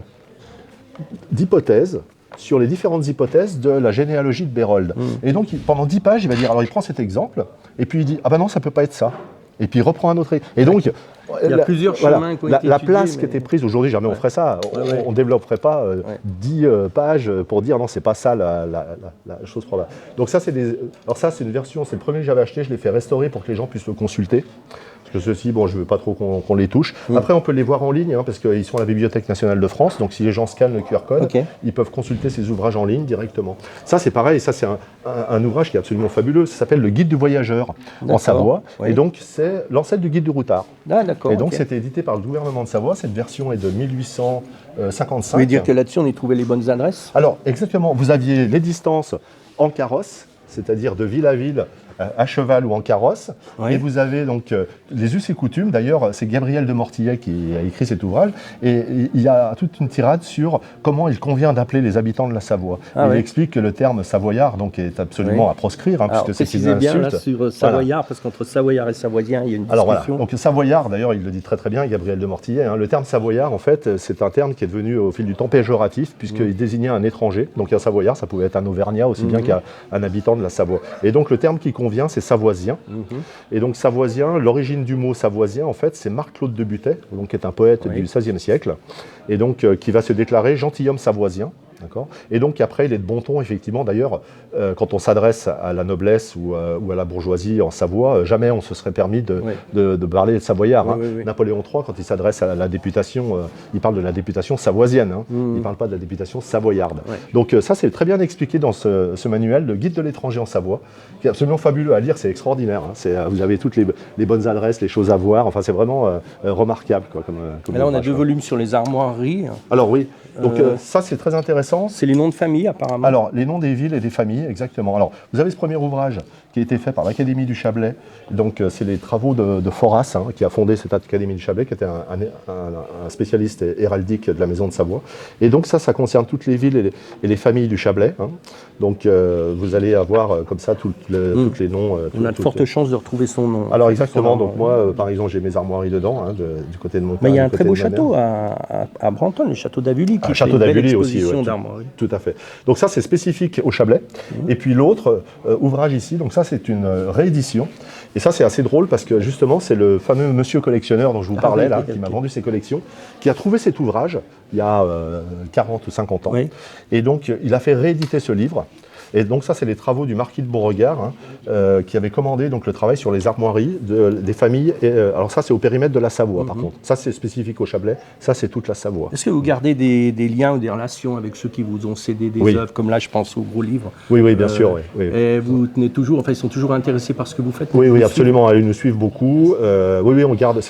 d'hypothèses sur les différentes hypothèses de la généalogie de Bérold. Et donc, pendant 10 pages, il va dire, alors il prend cet exemple, et puis il dit, ah ben non, ça ne peut pas être ça. Et puis il reprend un autre. Et donc, il y a plusieurs chemins qui ont été la étudiés, place qui était prise, aujourd'hui, jamais on ferait ça. On ne développerait pas 10 pages pour dire, non, c'est pas ça la chose probable. Donc ça, alors ça, c'est une version, c'est le premier que j'avais acheté, je l'ai fait restaurer pour que les gens puissent le consulter. Parce que ceux-ci, je ne veux pas trop qu'on les touche. Après, on peut les voir en ligne, parce qu'ils sont à la Bibliothèque nationale de France. Donc, si les gens scannent le QR code, ils peuvent consulter ces ouvrages en ligne directement. Ça, c'est pareil. Ça, c'est un ouvrage qui est absolument fabuleux. Ça s'appelle Le Guide du voyageur en Savoie. Et donc, c'est l'ancêtre du Guide du routard. Et donc, c'était édité par le gouvernement de Savoie. Cette version est de 1855. Vous voulez dire que là-dessus, on y trouvait les bonnes adresses? Alors, exactement. Vous aviez les distances en carrosse, c'est-à-dire de ville à ville, à cheval ou en carrosse. Et vous avez donc les us et coutumes. D'ailleurs, c'est Gabriel de Mortillet qui a écrit cet ouvrage. Et il y a toute une tirade sur comment il convient d'appeler les habitants de la Savoie. Il explique que le terme savoyard donc, est absolument à proscrire, puisque c'est une insulte. Bien là, sur savoyard, parce qu'entre savoyard et savoisien, il y a une discussion. Alors voilà, donc savoyard, d'ailleurs, il le dit très très bien, Gabriel de Mortillet. Le terme savoyard, en fait, c'est un terme qui est devenu au fil du temps péjoratif, puisqu'il désignait un étranger. Donc un savoyard, ça pouvait être un auvergnat aussi bien qu'un habitant de la Savoie. Et donc le terme qui convient, c'est savoisien. Et donc savoisien, l'origine du mot savoisien, en fait, c'est Marc-Claude de Buttet, donc, qui est un poète du XVIe siècle, et donc qui va se déclarer gentilhomme savoisien. Et donc après, il est de bon ton, effectivement, d'ailleurs, quand on s'adresse à la noblesse ou à la bourgeoisie en Savoie, jamais on se serait permis de parler de savoyard. Napoléon III, quand il s'adresse à la députation, il parle de la députation savoisienne, il ne parle pas de la députation savoyarde. Donc ça, c'est très bien expliqué dans ce manuel, le guide de l'étranger en Savoie, qui est absolument fabuleux à lire, c'est extraordinaire. Vous avez toutes les bonnes adresses, les choses à voir, enfin c'est vraiment remarquable. Comme là, on a 2 volumes sur les armoiries. Alors oui, donc ça c'est très intéressant. C'est les noms de famille, apparemment. Alors, les noms des villes et des familles, exactement. Alors, vous avez ce premier ouvrage qui a été fait par l'Académie du Chablais. Donc, c'est les travaux de Foras, qui a fondé cette Académie du Chablais, qui était un spécialiste héraldique de la Maison de Savoie. Et donc, ça concerne toutes les villes et les familles du Chablais. Donc, vous allez avoir comme ça tous les noms. On a de fortes chances de retrouver son nom. Alors, exactement. Donc, moi, par exemple, j'ai mes armoiries dedans, du côté de mon père. Mais il y a un très beau château à Brantôme, le château d'Avully, qui château d'Avully aussi, tout à fait. Donc ça, c'est spécifique au Chablais. Et puis l'autre ouvrage ici, donc ça, c'est une réédition. Et ça, c'est assez drôle parce que justement, c'est le fameux monsieur collectionneur dont je vous parlais, qui m'a vendu ses collections, qui a trouvé cet ouvrage il y a 40 ou 50 ans. Et donc, il a fait rééditer ce livre. Et donc ça, c'est les travaux du marquis de Beauregard, qui avait commandé donc, le travail sur les armoiries des familles. Et, alors ça, c'est au périmètre de la Savoie, par contre. Ça, c'est spécifique au Chablais. Ça, c'est toute la Savoie. Est-ce que vous gardez des liens ou des relations avec ceux qui vous ont cédé des œuvres, comme là, je pense au gros livre? Oui, bien sûr. Et vous tenez toujours, enfin, ils sont toujours intéressés par ce que vous faites? Oui, absolument. Ils nous suivent beaucoup. Oui, on garde.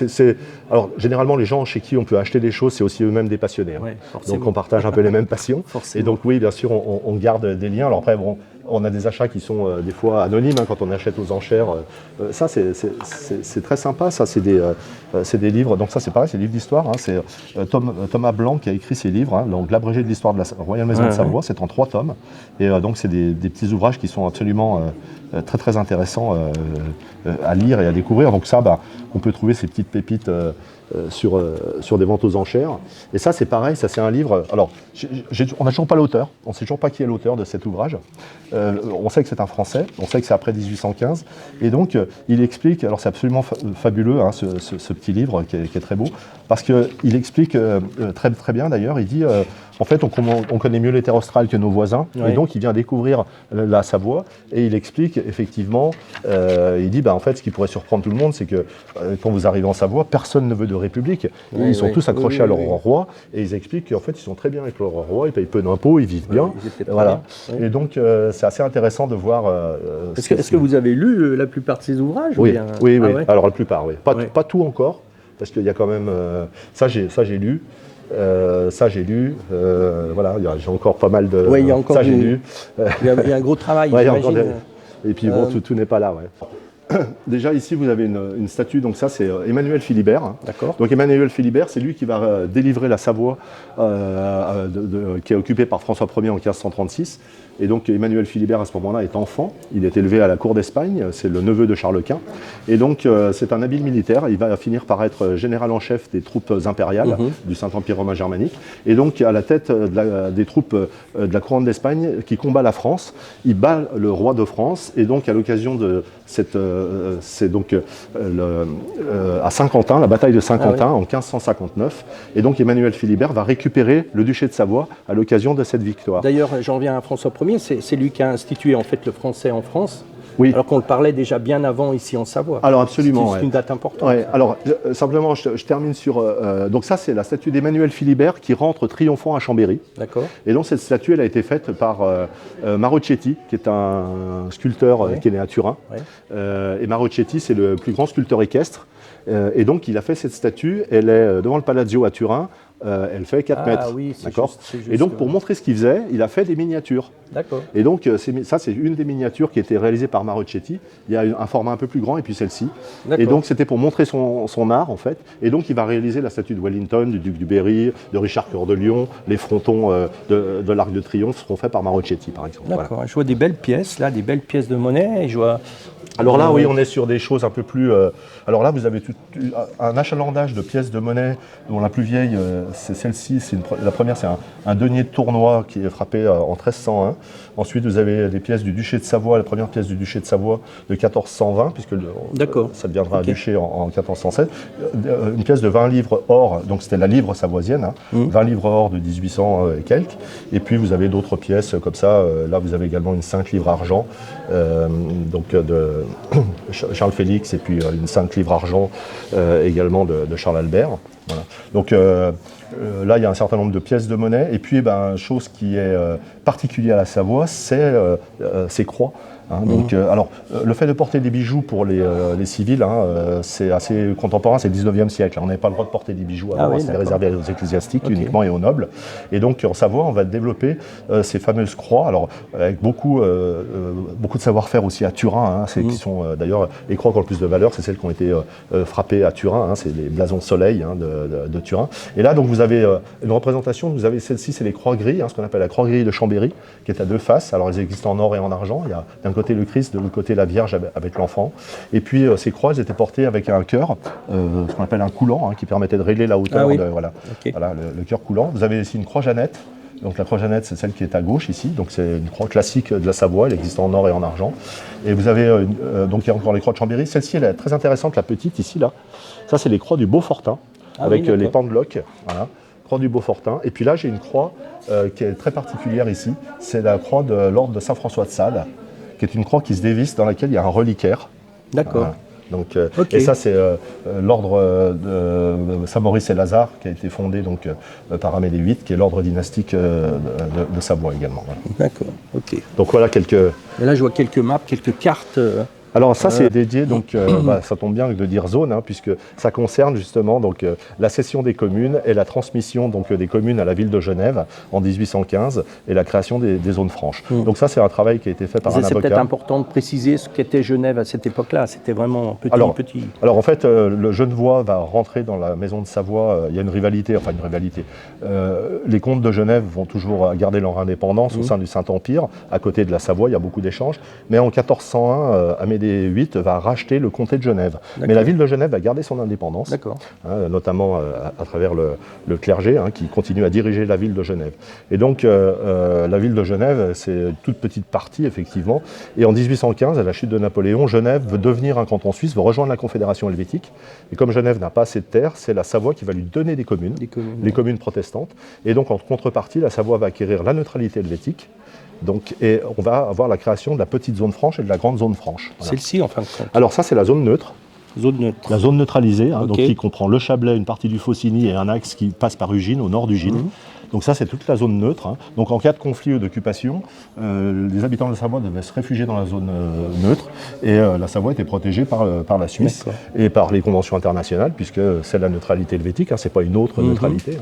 Alors, généralement, les gens chez qui on peut acheter des choses, c'est aussi eux-mêmes des passionnés. Donc, on partage un peu les mêmes passions. Et donc, oui, bien sûr, on garde des liens. Alors après, bon, On a des achats qui sont des fois anonymes quand on achète aux enchères. Ça, c'est très sympa. Ça, c'est des livres. Donc ça, c'est pareil, c'est des livres d'histoire. C'est Thomas Blanc qui a écrit ces livres. Donc l'abrégé de l'histoire de la Royale Maison de Savoie, c'est en 3 tomes. Et donc c'est des petits ouvrages qui sont absolument très très intéressants à lire et à découvrir. Donc ça, on peut trouver ces petites pépites sur des ventes aux enchères. Et ça, c'est pareil, ça c'est un livre. Alors, on n'a toujours pas l'auteur, on ne sait toujours pas qui est l'auteur de cet ouvrage. On sait que c'est un Français, on sait que c'est après 1815. Et donc, il explique, alors c'est absolument fabuleux, ce petit livre qui est très beau, parce qu'il explique très, très bien d'ailleurs, il dit, en fait, on connaît mieux les terres australes que nos voisins, et donc il vient découvrir la Savoie, et il explique effectivement, il dit, en fait, ce qui pourrait surprendre tout le monde, c'est que quand vous arrivez en Savoie, personne ne veut de république. Ils sont tous accrochés à leur roi, et ils expliquent qu'en fait, ils sont très bien avec leur roi, ils payent peu d'impôts, ils vivent bien. Voilà. Et donc, c'est assez intéressant de voir... Est-ce que vous avez lu la plupart de ces ouvrages? Oui, oui. Alors, la plupart, oui. Pas tout encore, parce qu'il y a quand même... Ça, j'ai lu. Voilà, j'ai encore pas mal de... Oui, il y a encore ça, j'ai lu. Il y a un gros travail, j'imagine. Et puis, bon, tout n'est pas là, Déjà, ici, vous avez une statue, donc ça, c'est Emmanuel Philibert. D'accord. Donc, Emmanuel Philibert, c'est lui qui va délivrer la Savoie, qui est occupée par François Ier en 1536. Et donc, Emmanuel Philibert, à ce moment-là, est enfant. Il est élevé à la cour d'Espagne. C'est le neveu de Charles Quint. Et donc, c'est un habile militaire. Il va finir par être général en chef des troupes impériales du Saint-Empire romain germanique. Et donc, à la tête des troupes de la couronne d'Espagne qui combat la France, il bat le roi de France. Et donc, à l'occasion de cette... c'est donc à Saint-Quentin, la bataille de Saint-Quentin en 1559. Et donc, Emmanuel Philibert va récupérer le duché de Savoie à l'occasion de cette victoire. D'ailleurs, j'en reviens à François Ier, c'est lui qui a institué en fait le français en France. Oui. Alors qu'on le parlait déjà bien avant ici en Savoie. Alors absolument. C'est une date importante. Ouais. Alors simplement, je termine sur... donc ça, c'est la statue d'Emmanuel Philibert qui rentre triomphant à Chambéry. D'accord. Et donc cette statue, elle a été faite par Marochetti, qui est un sculpteur qui est né à Turin. Ouais. Et Marochetti, c'est le plus grand sculpteur équestre. Et donc il a fait cette statue, elle est devant le Palazzo à Turin. Elle fait 4 mètres. Oui, d'accord. Et donc, pour montrer ce qu'il faisait, il a fait des miniatures. D'accord. Et donc, ça, c'est une des miniatures qui a été réalisée par Marochetti. Il y a un format un peu plus grand et puis celle-ci. Et donc, c'était pour montrer son art, en fait. Et donc, il va réaliser la statue de Wellington, du duc du Berry, de Richard Cœur de Lion. Les frontons de l'Arc de Triomphe seront faits par Marochetti, par exemple. D'accord. Voilà. Je vois des belles pièces, là, des belles pièces de monnaie. Et je vois... Alors là, oui, on est sur des choses un peu plus... alors là, vous avez un achalandage de pièces de monnaie, dont la plus vieille, c'est celle-ci. La première, c'est un denier de tournoi qui est frappé en 1301. Ensuite, vous avez des pièces du duché de Savoie, la première pièce du duché de Savoie de 1420, puisque ça deviendra un duché en 1407. Une pièce de 20 livres or, donc c'était la livre savoisienne, 20 livres or de 1800 et quelques. Et puis, vous avez d'autres pièces comme ça. Là, vous avez également une 5 livres argent, donc de Charles Félix, et puis une 5 livres argent également de Charles Albert. Voilà. Donc là, il y a un certain nombre de pièces de monnaie. Et puis, chose qui est particulière à la Savoie, c'est ces croix. Donc, alors, le fait de porter des bijoux pour les civils, c'est assez contemporain, c'est le 19e siècle. On n'avait pas le droit de porter des bijoux avant, c'était réservé aux ecclésiastiques uniquement et aux nobles. Et donc, en Savoie, on va développer ces fameuses croix, alors avec beaucoup de savoir-faire aussi à Turin, qui sont d'ailleurs les croix qui ont le plus de valeur, c'est celles qui ont été frappées à Turin, c'est les blasons de soleil de Turin. Et là, donc, vous avez une représentation, vous avez celle-ci, c'est les croix grilles, ce qu'on appelle la croix grille de Chambéry, qui est à 2 faces. Alors, elles existent en or et en argent. Il y a d'un côté le Christ, de l'autre côté la Vierge avec l'enfant. Et puis ces croix, elles étaient portées avec un cœur, ce qu'on appelle un coulant, qui permettait de régler la hauteur. Voilà, le cœur coulant. Vous avez ici une croix Jeannette. Donc la croix Jeannette, c'est celle qui est à gauche ici. Donc c'est une croix classique de la Savoie, elle existe en or et en argent. Et vous avez, donc il y a encore les croix de Chambéry. Celle-ci, elle est très intéressante, la petite ici, là. Ça, c'est les croix du Beaufortin, avec les pendeloques. Voilà. Croix du Beaufortin. Et puis là, j'ai une croix qui est très particulière ici. C'est la croix de l'ordre de Saint-François de Sales, qui est une croix qui se dévisse, dans laquelle il y a un reliquaire. D'accord. Voilà. Donc, et ça, c'est l'ordre de Saint-Maurice et Lazare, qui a été fondé donc, par Amédée VIII, qui est l'ordre dynastique de Savoie également. Voilà. D'accord, ok. Donc voilà quelques... Et là, je vois quelques maps, quelques cartes Alors ça c'est dédié, donc ça tombe bien de dire zone, puisque ça concerne justement donc, la cession des communes et la transmission donc, des communes à la ville de Genève en 1815 et la création des zones franches. Donc ça c'est un travail qui a été fait par un avocat. C'est peut-être important de préciser ce qu'était Genève à cette époque-là, c'était vraiment petit. Alors en fait le Genevois va rentrer dans la maison de Savoie, il y a une rivalité, les comtes de Genève vont toujours garder leur indépendance au sein du Saint-Empire, à côté de la Savoie, il y a beaucoup d'échanges, mais en 1401, Amédée VIII va racheter le comté de Genève. Mais la ville de Genève va garder son indépendance, notamment à travers le clergé qui continue à diriger la ville de Genève. Et donc la ville de Genève, c'est une toute petite partie effectivement, et en 1815, à la chute de Napoléon, Genève veut devenir un canton suisse, veut rejoindre la Confédération helvétique, et comme Genève n'a pas assez de terre, c'est la Savoie qui va lui donner des communes, les communes protestantes, et donc en contrepartie, la Savoie va acquérir la neutralité helvétique. Donc, et on va avoir la création de la petite zone franche et de la grande zone franche. Voilà. Celle-ci, en fin de compte. Alors ça, c'est la zone neutre. Zone neutre. La zone neutralisée, donc qui comprend le Chablais, une partie du Faucigny et un axe qui passe par Ugine, au nord d'Ugine. Donc ça, c'est toute la zone neutre. Donc en cas de conflit ou d'occupation, les habitants de la Savoie devaient se réfugier dans la zone neutre et la Savoie était protégée par la Suisse et par les conventions internationales, puisque c'est la neutralité helvétique, c'est pas une autre neutralité.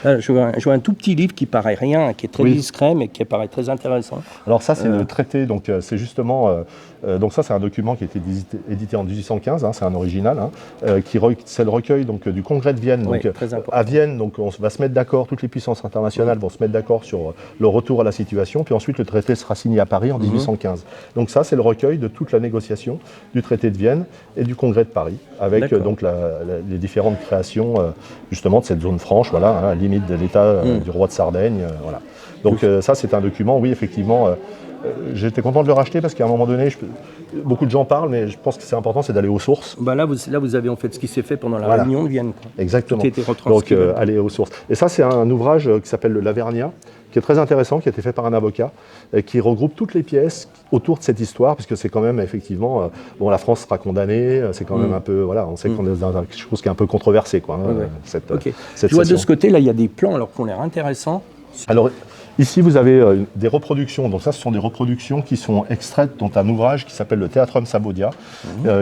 Là, je vois un tout petit livre qui paraît rien, qui est très discret, mais qui paraît très intéressant. Alors ça, c'est le traité, donc c'est justement... donc ça, c'est un document qui a été édité en 1815, c'est un original, c'est le recueil donc, du Congrès de Vienne. Donc, à Vienne, donc, on va se mettre d'accord, toutes les puissances internationales vont se mettre d'accord sur le retour à la situation, puis ensuite le traité sera signé à Paris en 1815. Donc ça, c'est le recueil de toute la négociation du traité de Vienne et du Congrès de Paris, avec donc les différentes créations justement de cette zone franche, à limite de l'État du roi de Sardaigne. Voilà. Donc ça, c'est un document, oui, effectivement... j'étais content de le racheter parce qu'à un moment donné, beaucoup de gens parlent, mais je pense que c'est important, c'est d'aller aux sources. Là, vous avez en fait ce qui s'est fait pendant la réunion de Vienne. Exactement. Tout a été retranscrit. Donc, aller aux sources. Et ça, c'est un ouvrage qui s'appelle le Lavernia, qui est très intéressant, qui a été fait par un avocat, et qui regroupe toutes les pièces autour de cette histoire, puisque c'est quand même, effectivement, la France sera condamnée, c'est quand même un peu, on sait qu'on est dans quelque chose qui est un peu controversé, cette Je vois de ce côté, là, il y a des plans, alors qui ont l'air intéressants. Alors, ici, vous avez des reproductions. Donc ça, ce sont des reproductions qui sont extraites d'un ouvrage qui s'appelle le Theatrum Savodia,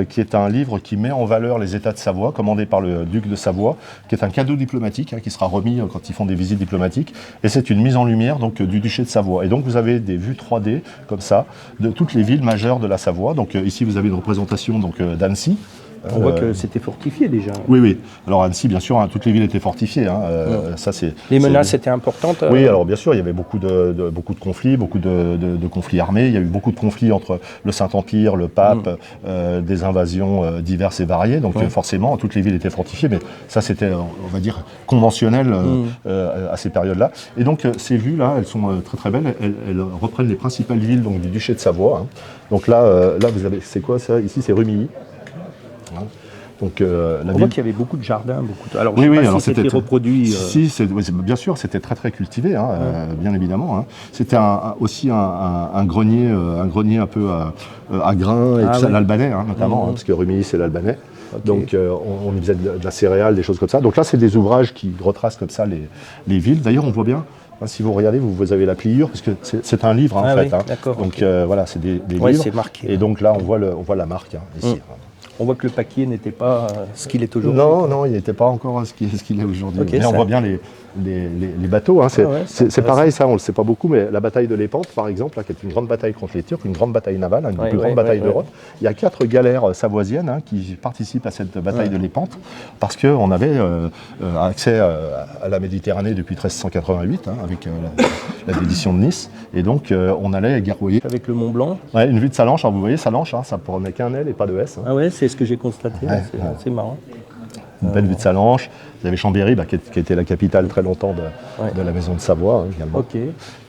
qui est un livre qui met en valeur les États de Savoie, commandé par le duc de Savoie, qui est un cadeau diplomatique qui sera remis quand ils font des visites diplomatiques. Et c'est une mise en lumière donc, du duché de Savoie. Et donc, vous avez des vues 3D, comme ça, de toutes les villes majeures de la Savoie. Donc ici, vous avez une représentation d'Annecy. On voit que c'était fortifié déjà. Oui. Alors Annecy, bien sûr, toutes les villes étaient fortifiées. Ça, les menaces étaient importantes. Oui, alors bien sûr, il y avait beaucoup de conflits, beaucoup de conflits armés. Il y a eu beaucoup de conflits entre le Saint-Empire, le pape, des invasions diverses et variées. Donc forcément, toutes les villes étaient fortifiées. Mais ça, c'était, on va dire, conventionnel à ces périodes-là. Et donc ces vues-là, elles sont très très belles. Elles reprennent les principales villes donc, du duché de Savoie. Donc là, vous avez, c'est quoi ça? Ici, c'est Rumilly. Donc, on voit qu'il y avait beaucoup de jardins, Alors, je sais pas si c'était reproduit. Bien sûr, c'était très très cultivé, bien évidemment. C'était aussi un grenier un peu à grains et tout ça, l'albanais notamment, parce que Rumilly c'est l'albanais. Donc on y faisait de la céréale, des choses comme ça. Donc là, c'est des ouvrages qui retracent comme ça les villes. D'ailleurs, on voit bien. Si vous regardez, vous avez la pliure, parce que c'est un livre en fait. Donc voilà, c'est des livres. C'est marqué. Et donc là, on voit la marque ici. On voit que le papier n'était pas ce qu'il est aujourd'hui. Non, il n'était pas encore ce qu'il est aujourd'hui. Mais on voit bien les bateaux. C'est pareil, ça, on ne le sait pas beaucoup, mais la bataille de Lépante, par exemple, qui est une grande bataille contre les Turcs, une grande bataille navale, une des plus grandes batailles d'Europe. Il y a 4 galères savoisiennes qui participent à cette bataille de Lépante, parce qu'on avait accès à la Méditerranée depuis 1388, avec la dédition de Nice, et donc on allait garrouiller. Avec le Mont Blanc. Une vue de Salanches, vous voyez, Salanches, ça ne prenait qu'un L et pas de S. Ah ouais, c'est ce que j'ai constaté, c'est marrant. Une belle vue de Salanches. Vous avez Chambéry, qui était la capitale très longtemps de la maison de Savoie également.